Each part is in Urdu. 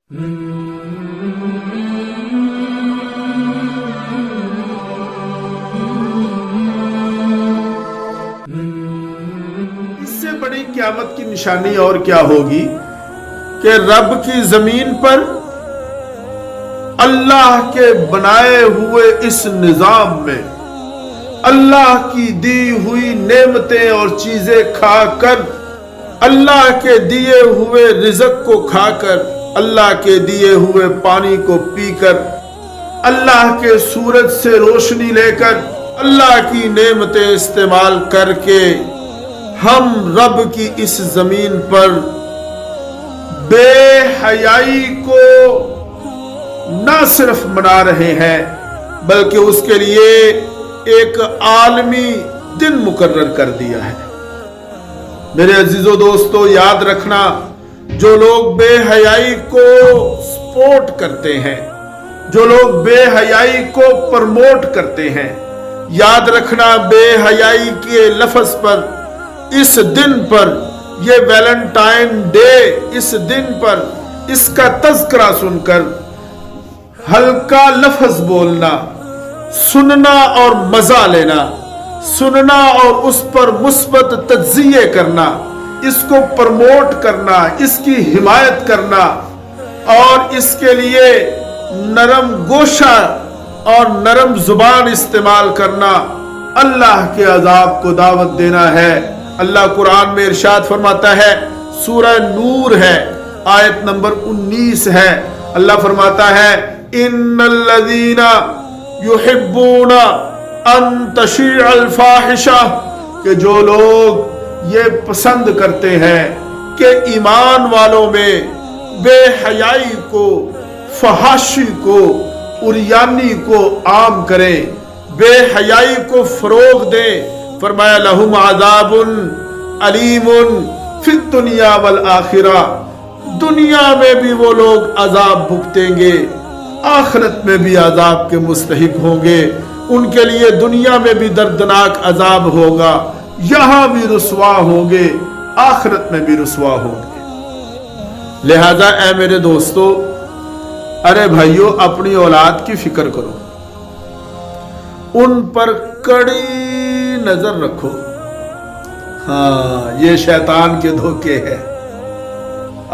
اس سے بڑی قیامت کی نشانی اور کیا ہوگی کہ رب کی زمین پر اللہ کے بنائے ہوئے اس نظام میں اللہ کی دی ہوئی نعمتیں اور چیزیں کھا کر، اللہ کے دیے ہوئے رزق کو کھا کر، اللہ کے دیے ہوئے پانی کو پی کر، اللہ کے سورج سے روشنی لے کر، اللہ کی نعمتیں استعمال کر کے ہم رب کی اس زمین پر بے حیائی کو نہ صرف منا رہے ہیں بلکہ اس کے لیے ایک عالمی دن مقرر کر دیا ہے۔ میرے عزیزو دوستو، یاد رکھنا، جو لوگ بے حیائی کو سپورٹ کرتے ہیں، جو لوگ بے حیائی کو پرموٹ کرتے ہیں، یاد رکھنا بے حیائی کے لفظ پر، اس دن پر، یہ ویلنٹائن ڈے، اس دن پر اس کا تذکرہ سن کر ہلکا لفظ بولنا، سننا اور مزہ لینا، سننا اور اس پر مثبت تجزیے کرنا، اس کو پرموٹ کرنا، اس کی حمایت کرنا اور اس کے لیے نرم گوشہ اور نرم زبان استعمال کرنا اللہ کے عذاب کو دعوت دینا ہے۔ اللہ قرآن میں ارشاد فرماتا ہے، سورہ نور ہے، آیت نمبر 19 ہے، اللہ فرماتا ہے ان الذین یحبون ان تشیع الفاحشہ، کہ جو لوگ یہ پسند کرتے ہیں کہ ایمان والوں میں بے حیائی کو، فحاشی کو، عریانی کو عام کریں، بے حیائی کو فروغ دیں، فرمایا لہم عذاب علیم فی الدنیا والآخرہ، دنیا میں بھی وہ لوگ عذاب بھگتیں گے، آخرت میں بھی عذاب کے مستحق ہوں گے، ان کے لیے دنیا میں بھی دردناک عذاب ہوگا، یہاں بھی رسوا ہوں گے، آخرت میں بھی رسوا ہوں گے۔ لہذا اے میرے دوستو، ارے بھائیو، اپنی اولاد کی فکر کرو، ان پر کڑی نظر رکھو۔ ہاں، یہ شیطان کے دھوکے ہے۔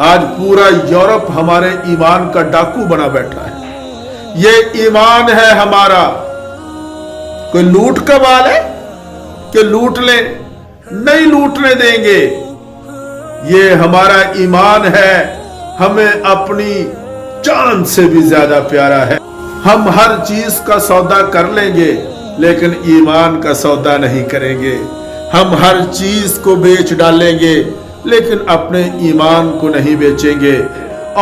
آج پورا یورپ ہمارے ایمان کا ڈاکو بنا بیٹھا ہے۔ یہ ایمان ہے ہمارا، کوئی لوٹ کا مال ہے کہ لوٹ لیں؟ نہیں لوٹنے دیں گے۔ یہ ہمارا ایمان ہے، ہمیں اپنی جان سے بھی زیادہ پیارا ہے۔ ہم ہر چیز کا سودا کر لیں گے لیکن ایمان کا سودا نہیں کریں گے۔ ہم ہر چیز کو بیچ ڈالیں گے لیکن اپنے ایمان کو نہیں بیچیں گے۔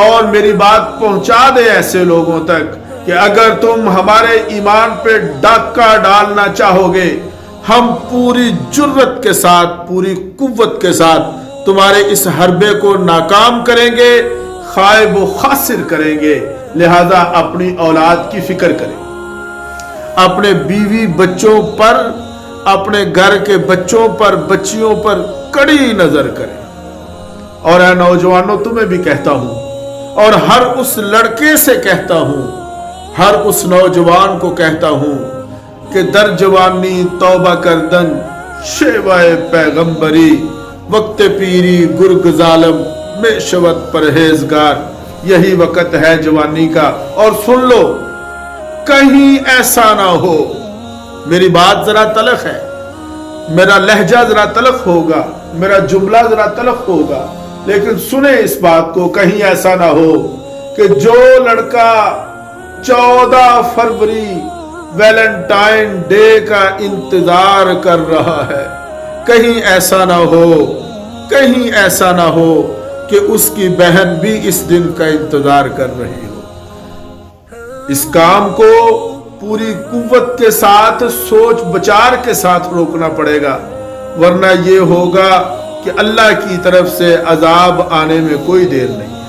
اور میری بات پہنچا دے ایسے لوگوں تک کہ اگر تم ہمارے ایمان پہ ڈاکہ ڈالنا چاہو گے، ہم پوری جرت کے ساتھ، پوری قوت کے ساتھ تمہارے اس حربے کو ناکام کریں گے، خائب و خاسر کریں گے۔ لہذا اپنی اولاد کی فکر کریں، اپنے بیوی بچوں پر، اپنے گھر کے بچوں پر، بچیوں پر کڑی نظر کریں۔ اور اے نوجوانوں، تمہیں بھی کہتا ہوں اور ہر اس لڑکے سے کہتا ہوں، ہر اس نوجوان کو کہتا ہوں کہ در جوانی توبہ کردن شیوائے پیغمبری، وقت پیری گرگ ظالم میں شوت پرہیزگار، یہی وقت ہے جوانی کا۔ اور سن لو، کہیں ایسا نہ ہو، میری بات ذرا تلخ ہے، میرا لہجہ ذرا تلخ ہوگا، میرا جملہ ذرا تلخ ہوگا، لیکن سنیں اس بات کو، کہیں ایسا نہ ہو کہ جو لڑکا 14 فروری ویلنٹائن ڈے کا انتظار کر رہا ہے، کہیں ایسا نہ ہو، کہیں ایسا نہ ہو کہ اس کی بہن بھی اس دن کا انتظار کر رہی ہو۔ اس کام کو پوری قوت کے ساتھ، سوچ بچار کے ساتھ روکنا پڑے گا، ورنہ یہ ہوگا کہ اللہ کی طرف سے عذاب آنے میں کوئی دیر نہیں۔